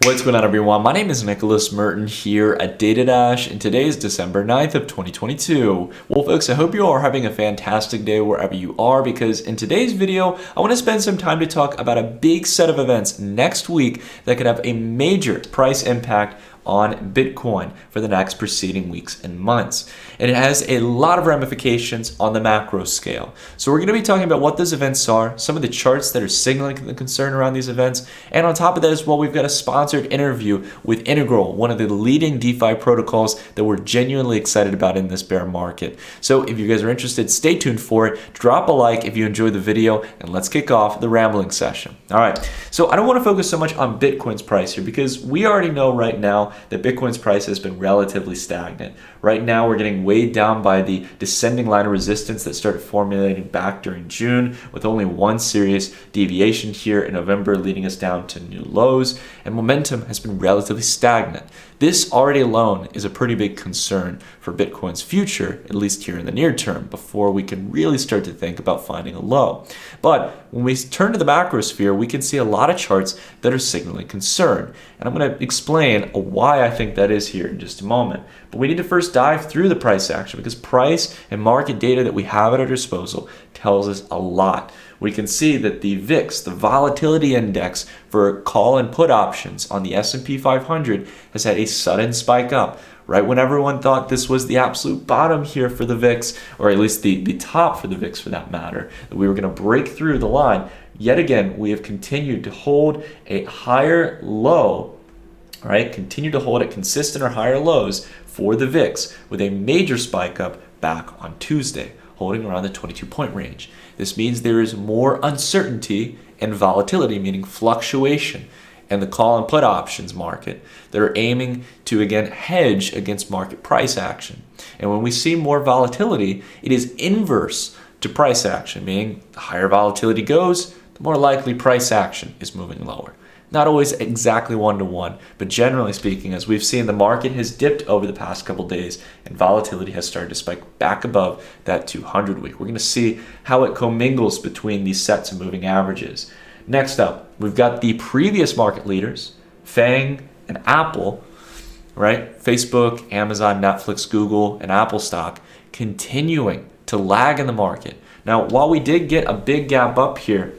What's going on, everyone? My name is Nicholas Merton here at DataDash, and today is December 9th of 2022. Well, folks, I hope you all are having a fantastic day wherever you are, because in today's video, I want to spend some time to talk about a big set of events next week that could have a major price impact on Bitcoin for the next preceding weeks and months. And it has a lot of ramifications on the macro scale. So we're going to be talking about what those events are, some of the charts that are signaling the concern around these events, and on top of that as well, we've got a sponsored interview with Integral, one of the leading DeFi protocols that we're genuinely excited about in this bear market. So if you guys are interested, stay tuned for it. Drop a like if you enjoyed the video, and let's kick off the rambling session. All right, so I don't want to focus so much on Bitcoin's price here, because we already know right now that Bitcoin's price has been relatively stagnant. Right now, we're getting weighed down by the descending line of resistance that started formulating back during June, with only one serious deviation here in November leading us down to new lows, and momentum has been relatively stagnant. This already alone is a pretty big concern for Bitcoin's future, at least here in the near term, before we can really start to think about finding a low. But when we turn to the macrosphere, we can see a lot of charts that are signaling concern. And I'm going to explain why I think that is here in just a moment. But we need to first dive through the price action, because price and market data that we have at our disposal tells us a lot. We can see that the VIX, the volatility index for call and put options on the S&P 500, has had a sudden spike up. Right when everyone thought this was the absolute bottom here for the VIX, or at least the top for the VIX for that matter, that we were going to break through the line, yet again, we have continued to hold a higher low, right? Continue to hold at consistent or higher lows for the VIX, with a major spike up back on Tuesday, holding around the 22-point range. This means there is more uncertainty and volatility, meaning fluctuation, and the call and put options market that are aiming to again hedge against market price action. And when we see more volatility, it is inverse to price action, meaning the higher volatility goes, the more likely price action is moving lower. Not always exactly one-to-one, but generally speaking, as we've seen, the market has dipped over the past couple days and volatility has started to spike back above that 200 week. We're going to see how it commingles between these sets of moving averages. Next up, we've got the previous market leaders, FANG and Apple, right? Facebook, Amazon, Netflix, Google, and Apple stock continuing to lag in the market. Now, while we did get a big gap up here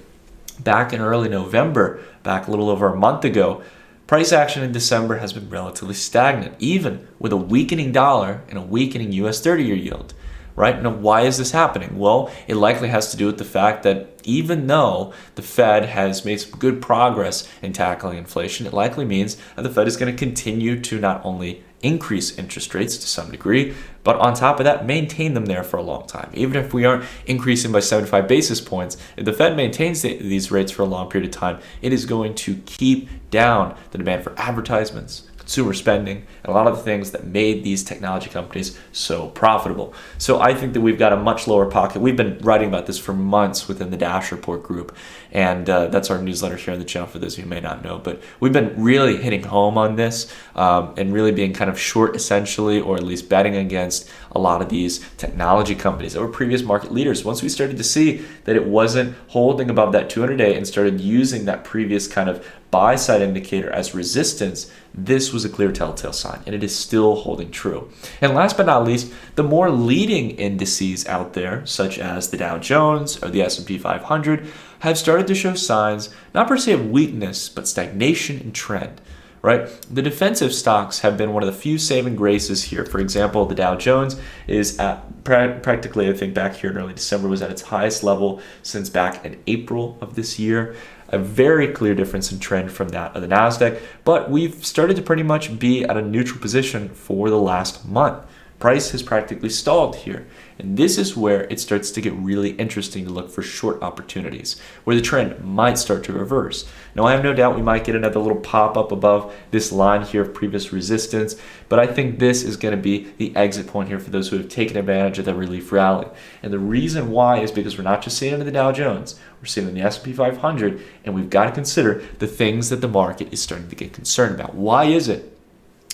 back in early November, back a little over a month ago, price action in December has been relatively stagnant, even with a weakening dollar and a weakening US 30-year yield. Right? Now, why is this happening? Well, it likely has to do with the fact that even though the Fed has made some good progress in tackling inflation, it likely means that the Fed is going to continue to not only increase interest rates to some degree, but on top of that, maintain them there for a long time. Even if we aren't increasing by 75 basis points, if the Fed maintains these rates for a long period of time, it is going to keep down the demand for advertisements, consumer spending, and a lot of the things that made these technology companies so profitable. So I think that we've got a much lower pocket. We've been writing about this for months within the Dash Report group, and that's our newsletter here on the channel for those of you who may not know. But we've been really hitting home on this and really being kind of short essentially, or at least betting against a lot of these technology companies that were previous market leaders. Once we started to see that it wasn't holding above that 200-day and started using that previous kind of buy side indicator as resistance, this was a clear telltale sign, and it is still holding true. And last but not least, the more leading indices out there, such as the Dow Jones or the S&P 500, have started to show signs, not per se of weakness, but stagnation and trend. Right? The defensive stocks have been one of the few saving graces here. For example, the Dow Jones is at practically, I think back here in early December, was at its highest level since back in April of this year. A very clear difference in trend from that of the NASDAQ, but we've started to pretty much be at a neutral position for the last month. Price has practically stalled here, and this is where it starts to get really interesting to look for short opportunities, where the trend might start to reverse. Now, I have no doubt we might get another little pop up above this line here of previous resistance, but I think this is going to be the exit point here for those who have taken advantage of the relief rally. And the reason why is because we're not just seeing it in the Dow Jones, we're seeing it in the S&P 500, and we've got to consider the things that the market is starting to get concerned about. Why is it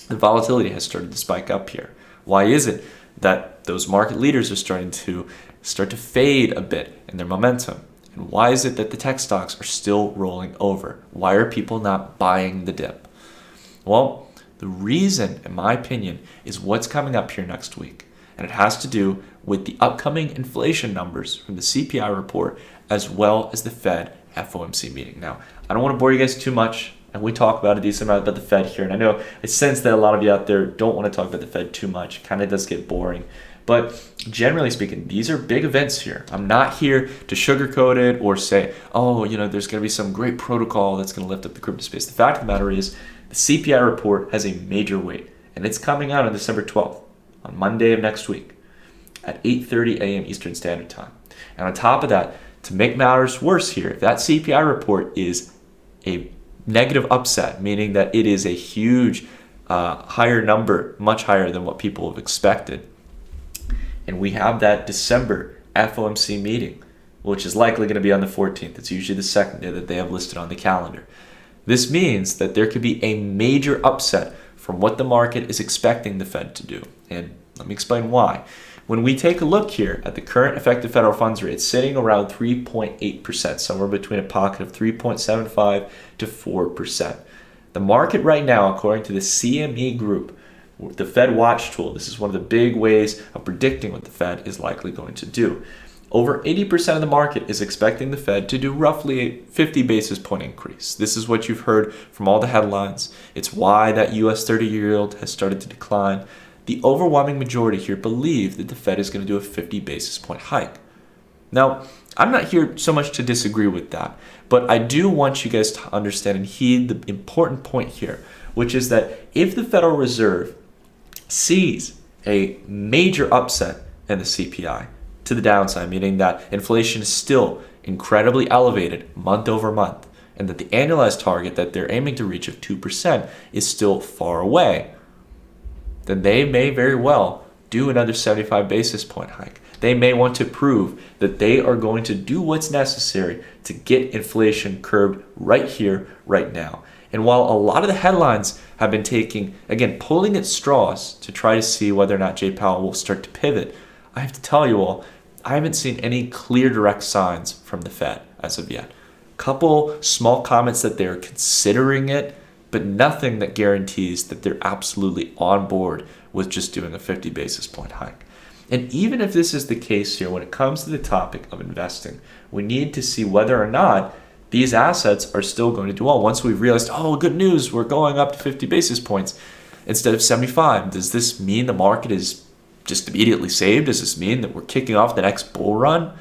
the volatility has started to spike up here? Why is it that those market leaders are starting to fade a bit in their momentum? And why is it that the tech stocks are still rolling over? Why are people not buying the dip? Well, the reason, in my opinion, is what's coming up here next week. And it has to do with the upcoming inflation numbers from the CPI report, as well as the Fed FOMC meeting. Now, I don't want to bore you guys too much, and we talk about a decent amount about the Fed here. And I sense that a lot of you out there don't want to talk about the Fed too much. It kind of does get boring. But generally speaking, these are big events here. I'm not here to sugarcoat it or say, oh, there's going to be some great protocol that's going to lift up the crypto space. The fact of the matter is, the CPI report has a major weight, and it's coming out on December 12th, on Monday of next week, at 8:30 a.m. Eastern Standard Time. And on top of that, to make matters worse here, if that CPI report is a negative upset, meaning that it is a huge, higher number, much higher than what people have expected, and we have that December FOMC meeting, which is likely going to be on the 14th. It's usually the second day that they have listed on the calendar. This means that there could be a major upset from what the market is expecting the Fed to do. And let me explain why. When we take a look here at the current effective federal funds rate, it's sitting around 3.8%, somewhere between a pocket of 3.75 to 4%. The market right now, according to the CME group, the Fed Watch tool, this is one of the big ways of predicting what the Fed is likely going to do. Over 80% of the market is expecting the Fed to do roughly a 50 basis point increase. This is what you've heard from all the headlines. It's why that US 30-year yield has started to decline. The overwhelming majority here believe that the Fed is going to do a 50 basis point hike. Now, I'm not here so much to disagree with that, but I do want you guys to understand and heed the important point here, which is that if the Federal Reserve sees a major upset in the CPI to the downside, meaning that inflation is still incredibly elevated month over month, and that the annualized target that they're aiming to reach of 2% is still far away, then they may very well do another 75 basis point hike. They may want to prove that they are going to do what's necessary to get inflation curbed right here, right now. And while a lot of the headlines have been pulling at straws to try to see whether or not Jay Powell will start to pivot, I have to tell you all, I haven't seen any clear direct signs from the Fed as of yet. Couple small comments that they're considering it, but nothing that guarantees that they're absolutely on board with just doing a 50 basis point hike. And even if this is the case here, when it comes to the topic of investing, we need to see whether or not these assets are still going to do well. Once we've realized, oh, good news, we're going up to 50 basis points instead of 75. Does this mean the market is just immediately saved? Does this mean that we're kicking off the next bull run?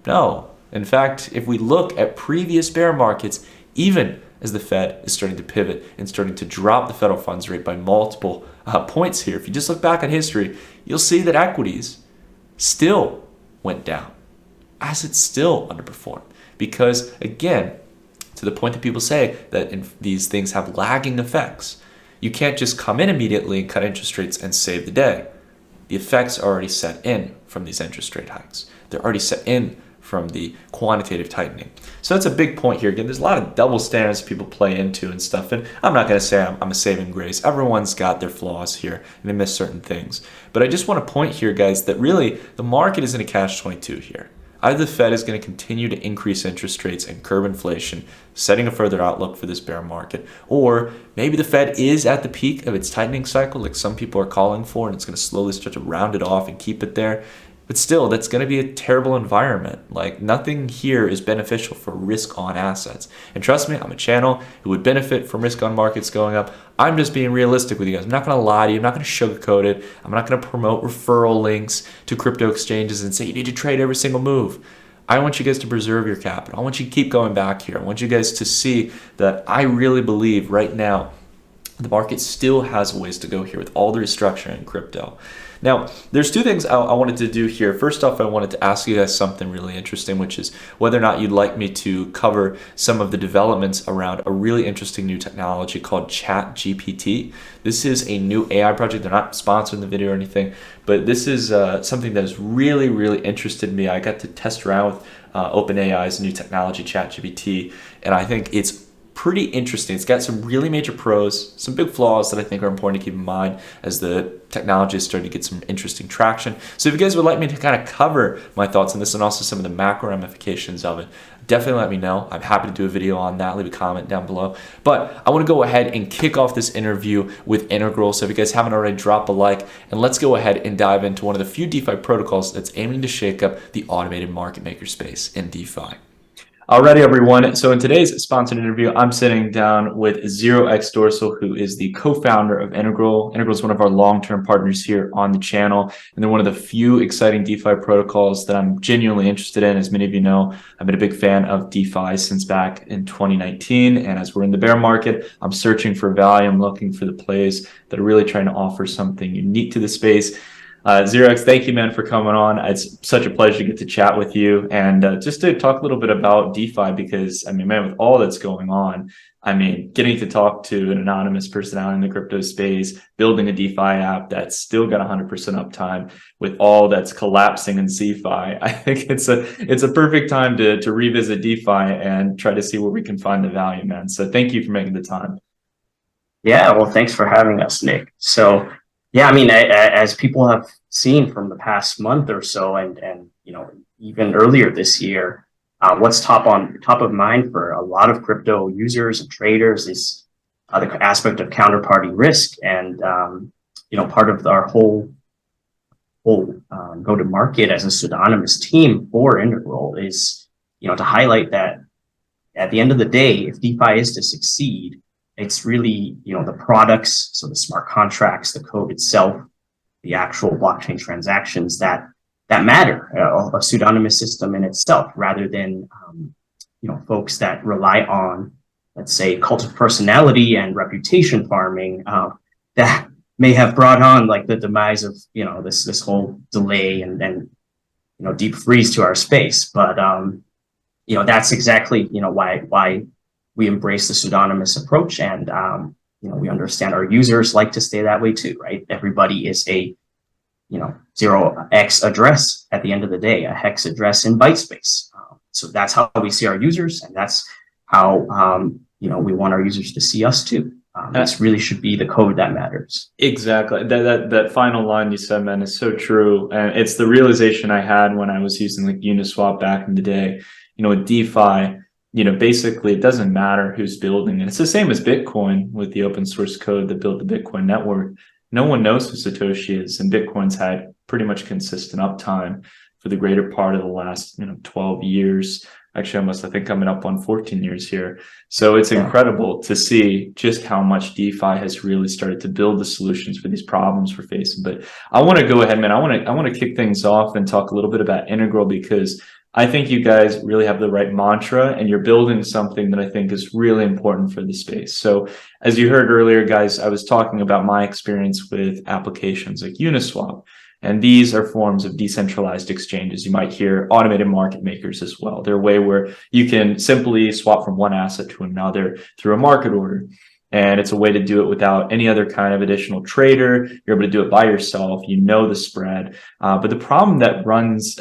No. In fact, if we look at previous bear markets, even as the Fed is starting to pivot and starting to drop the federal funds rate by multiple points here, if you just look back at history, you'll see that equities still went down, assets still underperformed. Because again, to the point that people say that these things have lagging effects, you can't just come in immediately and cut interest rates and save the day. The effects are already set in from these interest rate hikes. They're already set in from the quantitative tightening. So that's a big point here. Again, there's a lot of double standards people play into and stuff, and I'm not going to say I'm a saving grace. Everyone's got their flaws here, and they miss certain things. But I just want to point here, guys, that really the market is in a catch-22 here. Either the Fed is going to continue to increase interest rates and curb inflation, setting a further outlook for this bear market, or maybe the Fed is at the peak of its tightening cycle, like some people are calling for, and it's going to slowly start to round it off and keep it there. But still, that's going to be a terrible environment. Like, nothing here is beneficial for risk-on assets. And trust me, I'm a channel who would benefit from risk-on markets going up. I'm just being realistic with you guys. I'm not going to lie to you. I'm not going to sugarcoat it. I'm not going to promote referral links to crypto exchanges and say you need to trade every single move. I want you guys to preserve your capital. I want you to keep going back here. I want you guys to see that I really believe right now the market still has a ways to go here with all the restructuring in crypto. Now, there's two things I wanted to do here. First off, I wanted to ask you guys something really interesting, which is whether or not you'd like me to cover some of the developments around a really interesting new technology called ChatGPT. This is a new AI project. They're not sponsoring the video or anything, but this is something that has really, really interested me. I got to test around with OpenAI's new technology, ChatGPT, and I think it's pretty interesting. It's got some really major pros, some big flaws that I think are important to keep in mind as the technology is starting to get some interesting traction. So if you guys would like me to kind of cover my thoughts on this and also some of the macro ramifications of it, definitely let me know. I'm happy to do a video on that. Leave a comment down below. But I want to go ahead and kick off this interview with Integral. So if you guys haven't already, drop a like, and let's go ahead and dive into one of the few DeFi protocols that's aiming to shake up the automated market maker space in DeFi. Alrighty, everyone. So in today's sponsored interview, I'm sitting down with 0x Dorsal, who is the co-founder of Integral. Integral is one of our long-term partners here on the channel, and they're one of the few exciting DeFi protocols that I'm genuinely interested in. As many of you know, I've been a big fan of DeFi since back in 2019, and as we're in the bear market, I'm searching for value. I'm looking for the plays that are really trying to offer something unique to the space. 0x, thank you, man, for coming on. It's such a pleasure to get to chat with you and just to talk a little bit about DeFi because, I mean, man, with all that's going on, I mean, getting to talk to an anonymous personality in the crypto space, building a DeFi app that's still got 100% uptime with all that's collapsing in CeFi, I think it's a perfect time to revisit DeFi and try to see where we can find the value, man. So thank you for making the time. Yeah, well, thanks for having us, Nick. So, yeah, I mean, as people have seen from the past month or so, and you know, even earlier this year, what's top of mind for a lot of crypto users and traders is the aspect of counterparty risk, and you know, part of our whole go to market as a pseudonymous team for Integral is, you know, to highlight that at the end of the day, if DeFi is to succeed, it's really, you know, the products, so the smart contracts, the code itself, the actual blockchain transactions that matter, a pseudonymous system in itself, rather than, you know, folks that rely on, let's say, cult of personality and reputation farming that may have brought on like the demise of, you know, this whole delay and you know, deep freeze to our space. But you know, that's exactly, you know, why we embrace the pseudonymous approach, and you know, we understand our users like to stay that way too, right? Everybody is a, you know, 0x address at the end of the day, a hex address in byte space. So that's how we see our users, and that's how you know, we want our users to see us too. This really should be the code that matters. Exactly. That final line you said, man, is so true, and it's the realization I had when I was using like Uniswap back in the day. You know, with DeFi, you know, basically it doesn't matter who's building it. It's the same as Bitcoin with the open source code that built the Bitcoin network. No one knows who Satoshi is, and Bitcoin's had pretty much consistent uptime for the greater part of the last, you know, 12 years. Actually, almost, I think, coming up on 14 years here. So it's incredible to see just how much DeFi has really started to build the solutions for these problems we're facing. But I want to go ahead, man. I want to kick things off and talk a little bit about Integral, because I think you guys really have the right mantra, and you're building something that I think is really important for the space. So as you heard earlier, guys, I was talking about my experience with applications like Uniswap, and these are forms of decentralized exchanges. You might hear automated market makers as well. They're a way where you can simply swap from one asset to another through a market order. And it's a way to do it without any other kind of additional trader. You're able to do it by yourself. You know the spread. But the problem that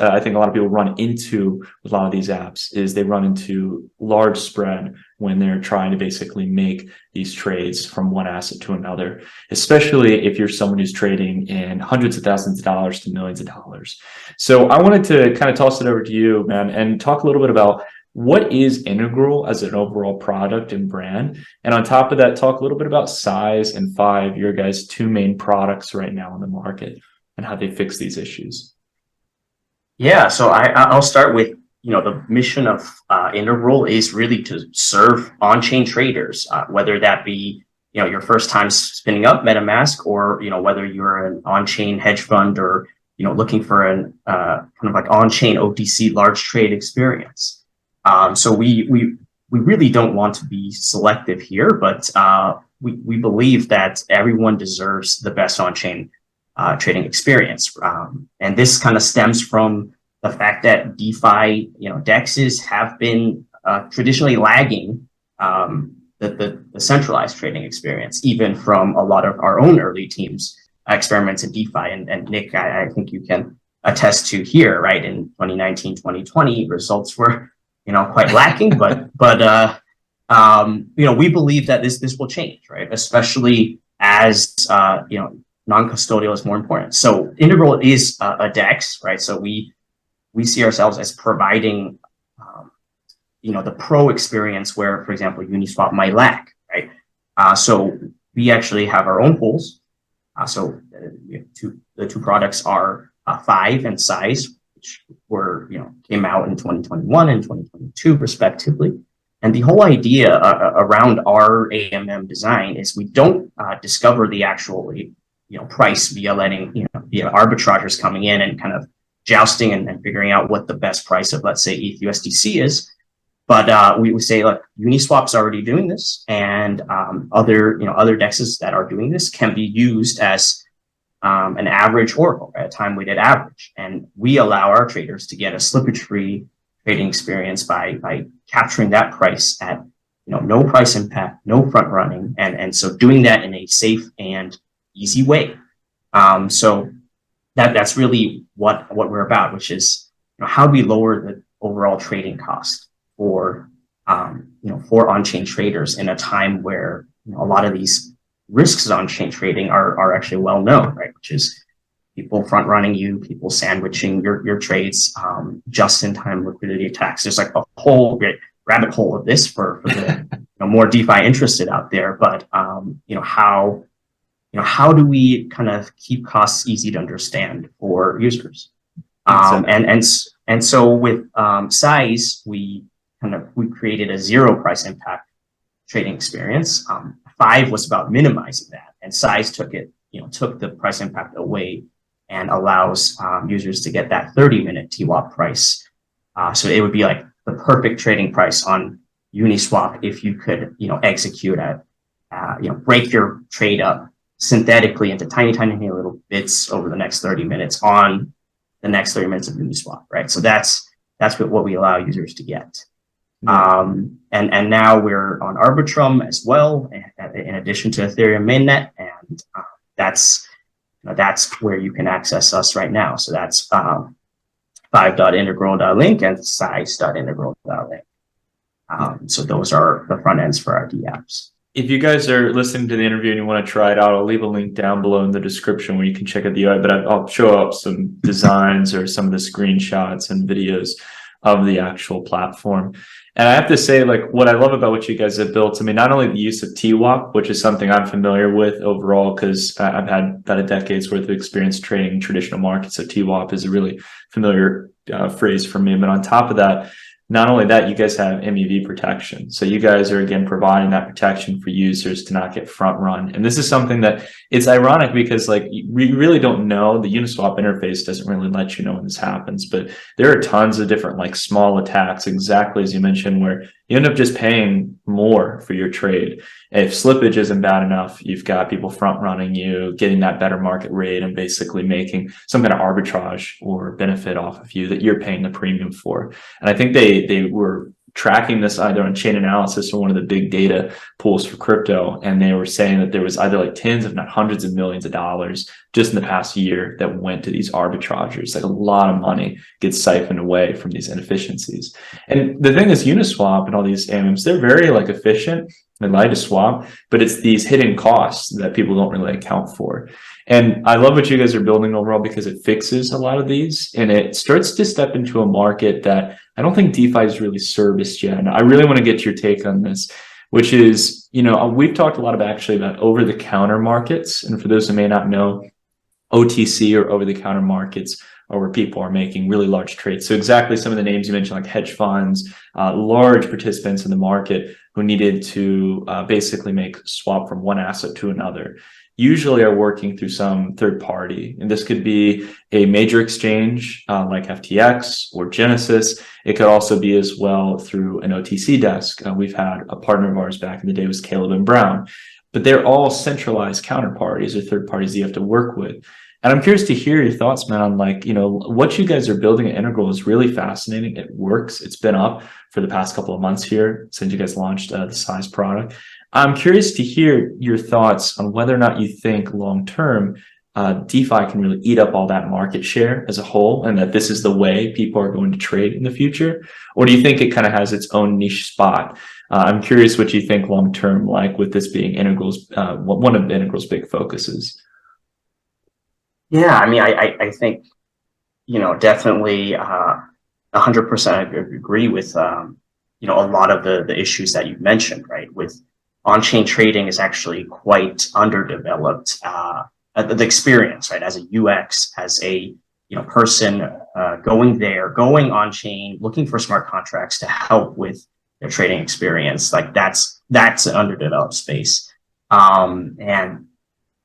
I think a lot of people run into with a lot of these apps is they run into large spread when they're trying to basically make these trades from one asset to another, especially if you're someone who's trading in hundreds of thousands of dollars to millions of dollars. So I wanted to kind of toss it over to you, man, and talk a little bit about what is Integral as an overall product and brand? And on top of that, talk a little bit about Size and Five, your guys' two main products right now in the market, and how they fix these issues. Yeah, so I'll start with, you know, the mission of Integral is really to serve on-chain traders, whether that be, you know, your first time spinning up MetaMask, or, you know, whether you're an on-chain hedge fund, or, you know, looking for an kind of like on-chain OTC large trade experience. So we really don't want to be selective here, but we believe that everyone deserves the best on-chain trading experience. And this kind of stems from the fact that DeFi, you know, DEXs have been traditionally lagging the centralized trading experience, even from a lot of our own early teams' experiments in DeFi. And Nick, I think you can attest to here, right? In 2019, 2020, results were, you know, quite lacking, but we believe that this will change, right? Especially as non-custodial is more important. So Integral is a DEX, right? So we see ourselves as providing the pro experience where, for example, Uniswap might lack, right? So we actually have our own pools. The two products are Five and Size, which came out in 2021 and 2022 respectively. And the whole idea around our AMM design is we don't discover the actual price via via arbitrageurs coming in and kind of jousting and figuring out what the best price of, let's say, ETH USDC is. But we would say, look, Uniswap's already doing this, and other DEXs that are doing this can be used as an average oracle, right? A time-weighted average, and we allow our traders to get a slippage-free trading experience by capturing that price at no price impact, no front running, and so doing that in a safe and easy way. So that's really what we're about, which is how do we lower the overall trading cost for on-chain traders in a time where a lot of these risks of on-chain trading are actually well known, right? Which is people front running you, people sandwiching your trades, just-in-time liquidity attacks. There's like a whole rabbit hole of this for the more DeFi interested out there. But how do we kind of keep costs easy to understand for users? And so with Size, we created a zero price impact trading experience. Five was about minimizing that, and Size took the price impact away and allows users to get that 30-minute TWAP price. So it would be like the perfect trading price on Uniswap if you could execute break your trade up synthetically into tiny little bits over the next 30 minutes on the next 30 minutes of Uniswap, right? So that's what we allow users to get. And now we're on Arbitrum as well, in addition to Ethereum mainnet, and that's where you can access us right now. So that's five.integral.link and size.integral.link. So those are the front ends for our DApps. If you guys are listening to the interview and you want to try it out, I'll leave a link down below in the description where you can check out the UI, but I'll show up some designs or some of the screenshots and videos of the actual platform. And I have to say, like, what I love about what you guys have built, I mean, not only the use of TWAP, which is something I'm familiar with overall, because I've had about a decade's worth of experience trading traditional markets. So TWAP is a really familiar phrase for me. But on top of that, not only that, you guys have MEV protection. So you guys are, again, providing that protection for users to not get front run. And this is something that it's ironic because, like, we really don't know. The Uniswap interface doesn't really let you know when this happens, but there are tons of different, like, small attacks, exactly as you mentioned, where you end up just paying more for your trade. If slippage isn't bad enough, you've got people front running you, getting that better market rate and basically making some kind of arbitrage or benefit off of you that you're paying the premium for. And I think they were tracking this either on Chain Analysis or one of the big data pools for crypto, and they were saying that there was either like tens, if not hundreds of millions of dollars just in the past year that went to these arbitrageurs. Like, a lot of money gets siphoned away from these inefficiencies. And the thing is, Uniswap and all these AMMs, they're very, like, efficient. They like to swap, but it's these hidden costs that people don't really account for. And I love what you guys are building overall because it fixes a lot of these, and it starts to step into a market that I don't think DeFi is really serviced yet. And I really want to get your take on this, which is, we've talked a lot about over-the-counter markets. And for those who may not know, OTC or over-the-counter markets are where people are making really large trades. So exactly some of the names you mentioned, like hedge funds, large participants in the market who needed to basically make swap from one asset to another, usually are working through some third party. And this could be a major exchange like FTX or Genesis. It could also be as well through an OTC desk. We've had a partner of ours back in the day was Caleb and Brown, but they're all centralized counterparties or third parties you have to work with. And I'm curious to hear your thoughts, man, on, like, what you guys are building at Integral is really fascinating. It works. It's been up for the past couple of months here since you guys launched the Size product. I'm curious to hear your thoughts on whether or not you think long-term DeFi can really eat up all that market share as a whole, and that this is the way people are going to trade in the future? Or do you think it kind of has its own niche spot? I'm curious what you think long term, like with this being Integral's one of Integral's big focuses. Yeah, I mean, I think, definitely 100% agree with, a lot of the issues that you mentioned, right? With on-chain trading is actually quite underdeveloped. The experience, right? As a UX, as a, person going on chain, looking for smart contracts to help with their trading experience, like that's an underdeveloped space. And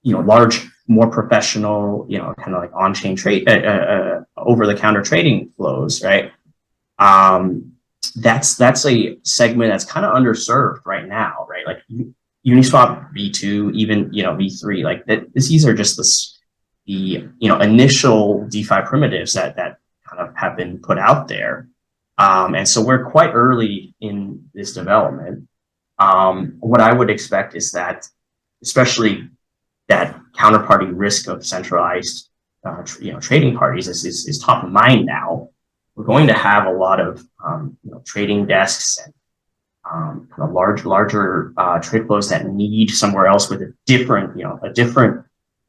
large, more professional, kind of like on-chain trade, over-the-counter trading flows, right? That's a segment that's kind of underserved right now, right? Like Uniswap V2, even V3, like that. These are just the initial DeFi primitives that kind of have been put out there, and so we're quite early in this development. What I would expect is that, especially that counterparty risk of centralized, trading parties is top of mind now. We're going to have a lot of trading desks and kind of larger trade flows that need somewhere else with a different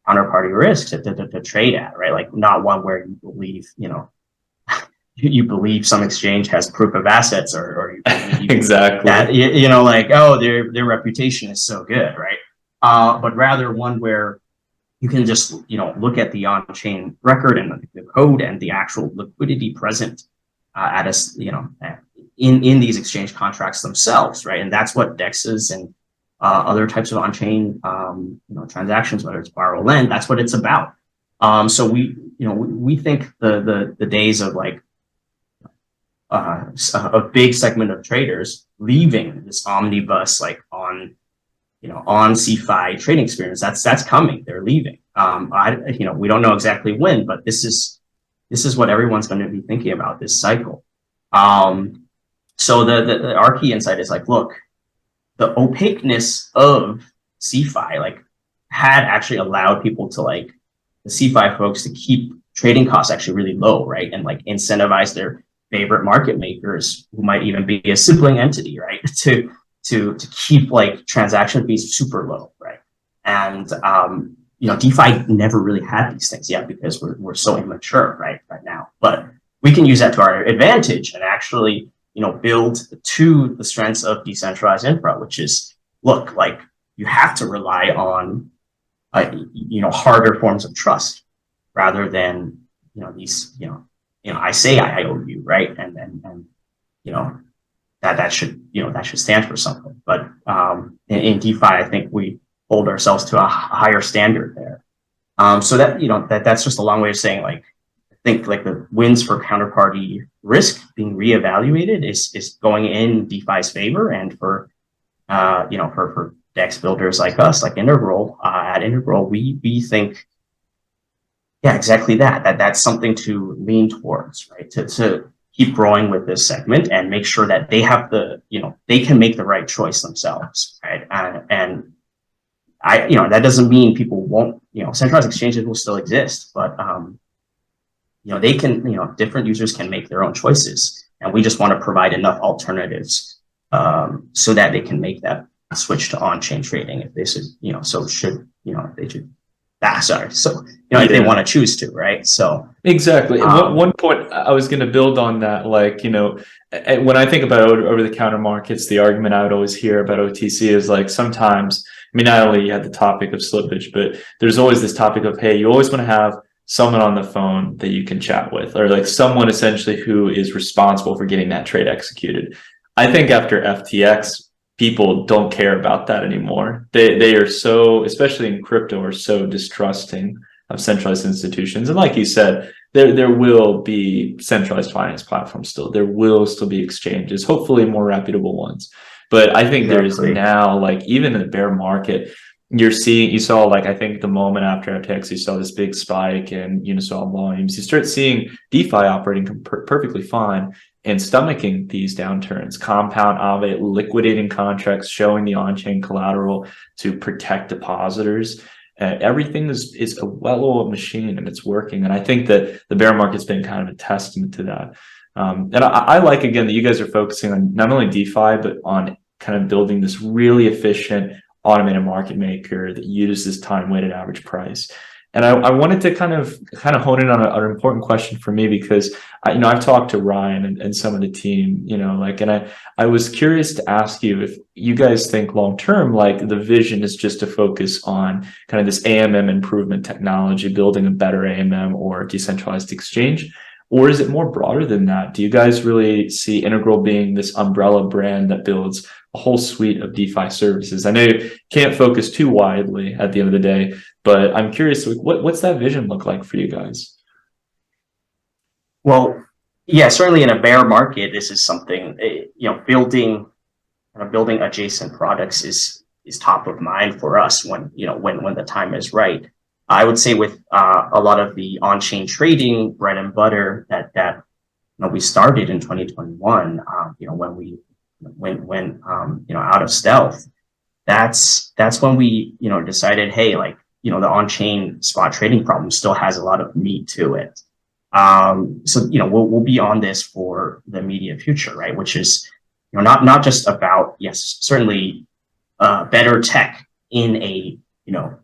counterparty risk to trade at, right? Like not one where you believe you believe some exchange has proof of assets, or you believe Exactly that like, oh, their reputation is so good, right? But rather one where you can just look at the on-chain record and the code and the actual liquidity present at us in these exchange contracts themselves, right? And that's what DEXs and other types of on-chain transactions, whether it's borrow lend, that's what it's about. So we think the days of like a big segment of traders leaving this omnibus like on CeFi trading experience, that's coming. They're leaving. We don't know exactly when, but this is what everyone's going to be thinking about this cycle. So our key insight is like, look, the opaqueness of CeFi like had actually allowed people to like the CeFi folks to keep trading costs actually really low, right? And like incentivize their favorite market makers, who might even be a sibling entity, right? To keep like transaction fees super low, right? And DeFi never really had these things yet because we're so immature right now. But we can use that to our advantage and actually build to the strengths of decentralized infra, which is, look, like you have to rely on harder forms of trust rather than these I say I owe you, right? And that should stand for something. But in DeFi, I think we hold ourselves to a higher standard there. So that that's just a long way of saying, like, I think like the wins for counterparty risk being reevaluated is going in DeFi's favor, and for for DEX builders like us, like Integral, at Integral, we think, yeah, exactly that's something to lean towards, right? To keep growing with this segment and make sure that they have they can make the right choice themselves, right? And that doesn't mean people won't, centralized exchanges will still exist, but they can, different users can make their own choices, and we just want to provide enough alternatives so that they can make that switch to on-chain trading if they should, they should. Sorry. So, if they want to choose to, right? So exactly. One point I was going to build on that, like, when I think about over-the-counter markets, the argument I would always hear about OTC is like, sometimes, I mean, not only you had the topic of slippage, but there's always this topic of, hey, you always want to have someone on the phone that you can chat with, or like someone essentially who is responsible for getting that trade executed. I think after FTX, people don't care about that anymore. They are so, especially in crypto, are so distrusting of centralized institutions. And like you said, there will be centralized finance platforms still. There will still be exchanges, hopefully more reputable ones. But I think there's now, like, even in the bear market, you saw, like, I think the moment after FTX, you saw this big spike in Uniswap volumes. You start seeing DeFi operating perfectly fine and stomaching these downturns. Compound, Aave liquidating contracts, showing the on-chain collateral to protect depositors. everything is a well-oiled machine and it's working. And I think that the bear market's been kind of a testament to that. And I like, again, that you guys are focusing on not only DeFi, but on kind of building this really efficient automated market maker that uses time-weighted average price. And I wanted to kind of hone in on an important question for me, because I've talked to Ryan and some of the team, and I was curious to ask you if you guys think long term, like the vision is just to focus on kind of this AMM improvement technology, building a better AMM or decentralized exchange, or is it more broader than that? Do you guys really see Integral being this umbrella brand that builds a whole suite of DeFi services? I know you can't focus too widely at the end of the day, but I'm curious, what's that vision look like for you guys? Well, yeah, certainly in a bear market, this is something, building adjacent products is top of mind for us when the time is right. I would say with a lot of the on-chain trading bread and butter that we started in 2021, when we went out of stealth, that's when we decided, hey, like, the on-chain spot trading problem still has a lot of meat to it. So we'll be on this for the immediate future, right? Which is not just about, yes, certainly better tech in a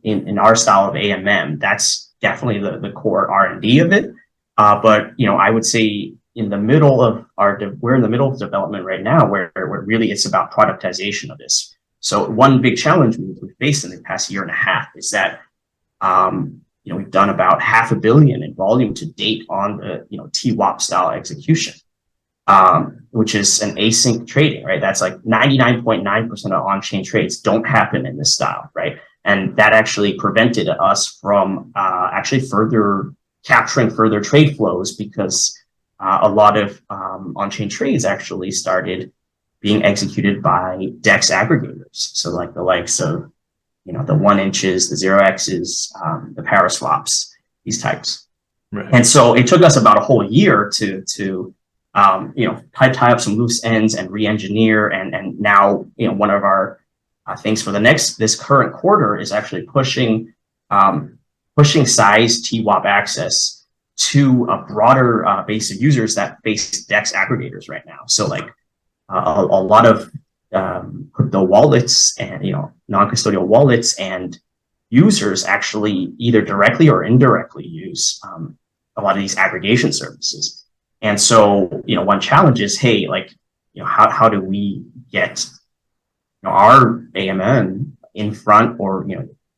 in our style of AMM. That's definitely the core R&D of it. But I would say we're in the middle of development right now, where really it's about productization of this. So one big challenge we've faced in the past year and a half is that we've done about $500 million in volume to date on the TWAP style execution, which is an async trading, right? That's like 99.9% of on-chain trades don't happen in this style, right? And that actually prevented us from actually further capturing further trade flows, because a lot of on-chain trades actually started being executed by DEX aggregators. So like the likes of the 1 inches, the 0x's, the Paraswaps, these types. Right. And so it took us about a whole year to tie up some loose ends and re-engineer. And now, one of our things for this current quarter is actually pushing size TWAP access to a broader base of users that face DEX aggregators right now. So like a lot of crypto wallets and non-custodial wallets and users actually either directly or indirectly use a lot of these aggregation services. And so one challenge is, hey, like how do we get our AMM in front, or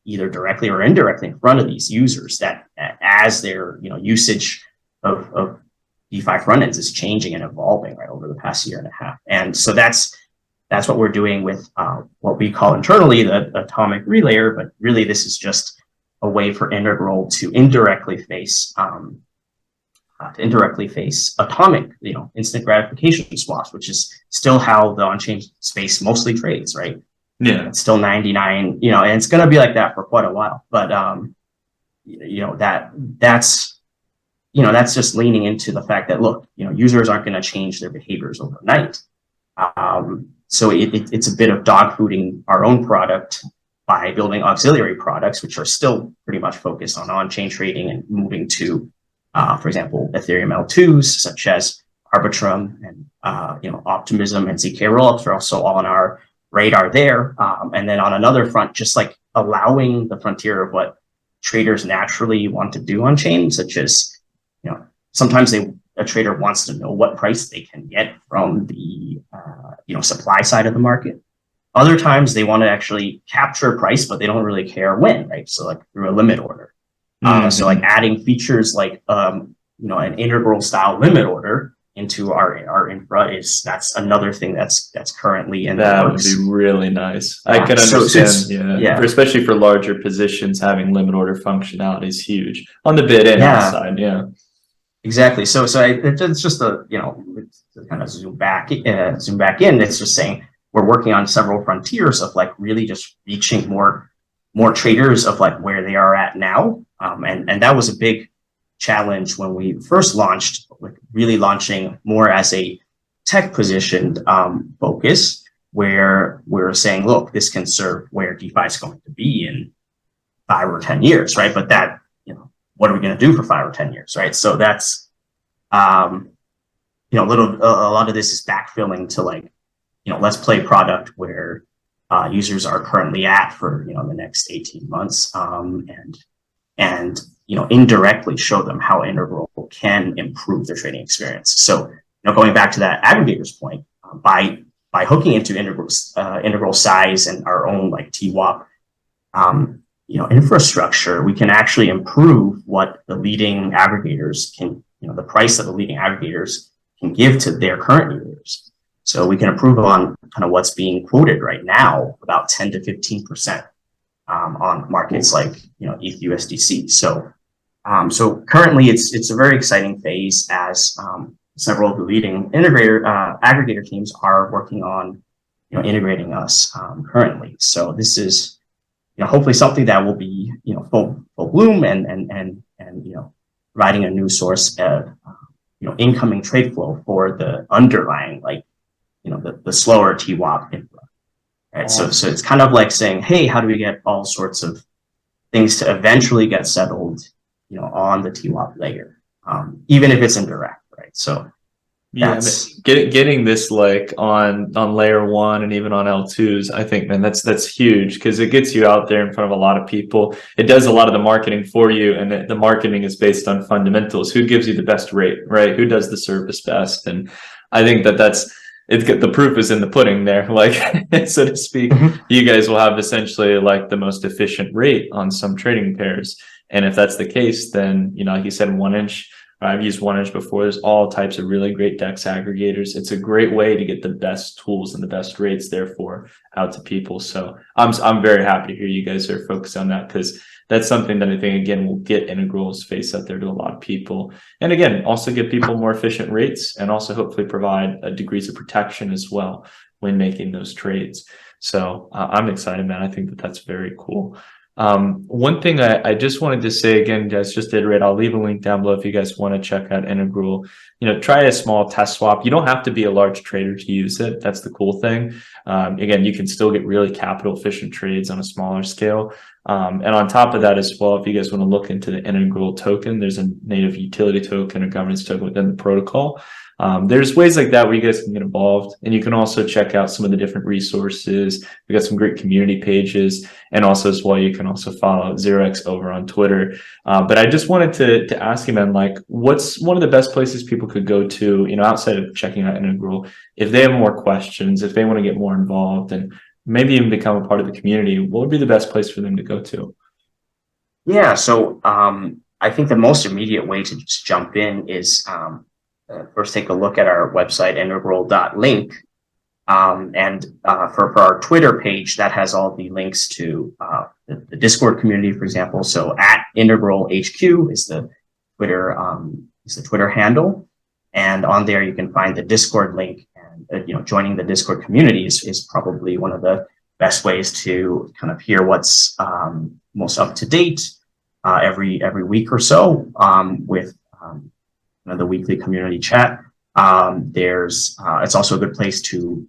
either directly or indirectly in front of these users that as their usage of DeFi front ends is changing and evolving right over the past year and a half. And so that's what we're doing with what we call internally the atomic relayer, but really this is just a way for Integral to indirectly face atomic, instant gratification swaps, which is still how the on-chain space mostly trades, right? Yeah, it's still 99, and it's going to be like that for quite a while. But that's just leaning into the fact that, look, users aren't going to change their behaviors overnight. So it's a bit of dogfooding our own product by building auxiliary products, which are still pretty much focused on-chain trading and moving to, for example, Ethereum L2s, such as Arbitrum and Optimism and ZK rollups are also all on our radar there. And then on another front, just like allowing the frontier of what traders naturally want to do on chain, such as sometimes a trader wants to know what price they can get from the supply side of the market. Other times they want to actually capture price, but they don't really care when, right? So like through a limit order. So like adding features like an integral style limit order into our infra that's another thing that's currently in that the works. would be really nice. I can understand, yeah. Especially for larger positions, having limit order functionality is huge on the bid and side. Yeah, exactly. So it's just to kind of zoom back in. It's just saying we're working on several frontiers of like really just reaching more traders of like where they are at now. And that was a big challenge when we first launched, like really launching more as a tech positioned focus, where we're saying, look, this can serve where DeFi is going to be in 5 or 10 years, right? But that, what are we going to do for 5 or 10 years, right? So that's, a lot of this is backfilling to like, let's play product where users are currently at for, the next 18 months, and indirectly show them how Integral can improve their trading experience. So, going back to that aggregator's point, by hooking into integral size and our own like TWAP, infrastructure, we can actually improve what the leading aggregators can, the price that the leading aggregators can give to their current users. So we can improve on kind of what's being quoted right now, about 10 to 15% on markets like ETH USDC. So currently it's a very exciting phase as several of the leading aggregator teams are working on integrating us currently. So this is hopefully something that will be full bloom and providing a new source of incoming trade flow for the underlying the slower TWAP infra. Right. So it's kind of like saying, hey, how do we get all sorts of things to eventually get settled, on the TWAP layer, even if it's indirect, right? So getting this like on layer 1 and even on L2s, I think, man, that's huge, because it gets you out there in front of a lot of people. It does a lot of the marketing for you, and the marketing is based on fundamentals. Who gives you the best rate, right? Who does the service best? And I think the proof is in the pudding there, like so to speak. You guys will have essentially like the most efficient rate on some trading pairs, and if that's the case, then like you said, 1inch. I've used 1inch before. There's all types of really great DEX aggregators. It's a great way to get the best tools and the best rates, therefore, out to people. So I'm very happy to hear you guys are focused on that, because that's something that I think, again, will get Integral's face out there to a lot of people. And again, also give people more efficient rates, and also hopefully provide degrees of protection as well when making those trades. So I'm excited, man. I think that's very cool. One thing I just wanted to say again, guys, just to iterate, I'll leave a link down below if you guys want to check out Integral. Try a small test swap. You don't have to be a large trader to use it. That's the cool thing. Again, you can still get really capital efficient trades on a smaller scale. And on top of that as well, if you guys want to look into the Integral token, there's a native utility token or governance token within the protocol. There's ways like that where you guys can get involved, and you can also check out some of the different resources. We got some great community pages, and also as well, you can also follow 0x over on Twitter. But I just wanted to ask you, man, like, what's one of the best places people could go to, outside of checking out Integral, if they have more questions, if they want to get more involved, and maybe even become a part of the community? What would be the best place for them to go to? Yeah, so I think the most immediate way to just jump in is first take a look at our website, integral.link. And for our Twitter page, that has all the links to the Discord community, for example. So at Integral HQ is the Twitter handle. And on there, you can find the Discord link. And joining the Discord community is probably one of the best ways to kind of hear what's most up to date every week or so with the weekly community chat. It's also a good place to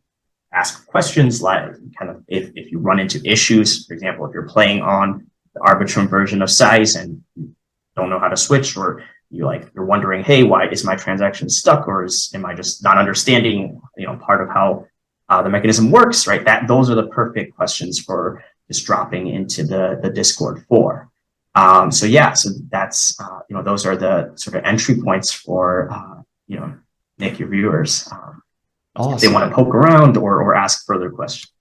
ask questions, like kind of if you run into issues. For example, if you're playing on the Arbitrum version of Size and you don't know how to switch, or you're wondering, hey, why is my transaction stuck, or am I just not understanding part of how the mechanism works, right? Those are the perfect questions for just dropping into the Discord for. So that's those are the sort of entry points for Nick, your viewers, Awesome. If they want to poke around or ask further questions.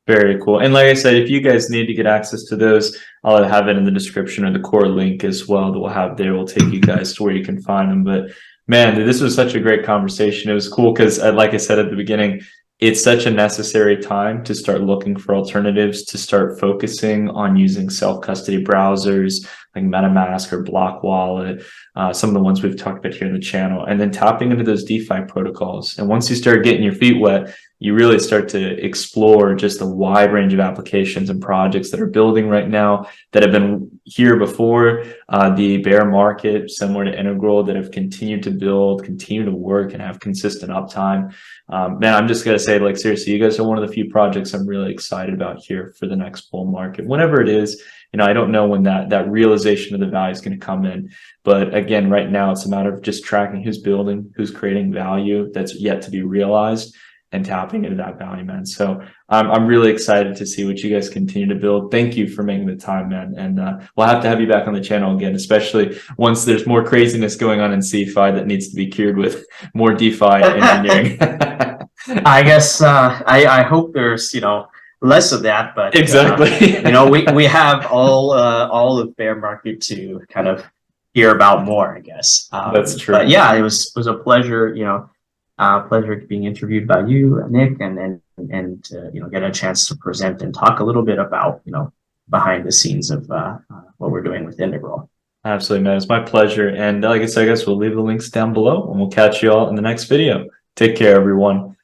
Very cool. And like I said, if you guys need to get access to those, I'll have it in the description, or the core link as well that we'll have there. We'll take you guys to where you can find them. But man, this was such a great conversation. It was cool because, like I said at the beginning, it's such a necessary time to start looking for alternatives, to start focusing on using self-custody browsers like MetaMask or Block Wallet, some of the ones we've talked about here in the channel, and then tapping into those DeFi protocols. And once you start getting your feet wet, you really start to explore just a wide range of applications and projects that are building right now that have been here before the bear market, similar to Integral, that have continued to build, continue to work, and have consistent uptime. Man, I'm just gonna say, like, seriously, you guys are one of the few projects I'm really excited about here for the next bull market, whenever it is. I don't know when that realization of the value is going to come in, but again, right now it's a matter of just tracking who's building, who's creating value that's yet to be realized, and tapping into that value, man. So I'm really excited to see what you guys continue to build. Thank you for making the time, man. And we'll have to have you back on the channel again, especially once there's more craziness going on in CeFi that needs to be cured with more DeFi engineering. I guess I hope there's less of that, but exactly. we have all of bear market to kind of hear about more, I guess. That's true. But yeah, it was a pleasure, pleasure being interviewed by you, Nick, and get a chance to present and talk a little bit about behind the scenes of what we're doing with Integral. Absolutely, man. It's my pleasure. And like I said, I guess we'll leave the links down below, and we'll catch you all in the next video. Take care, everyone.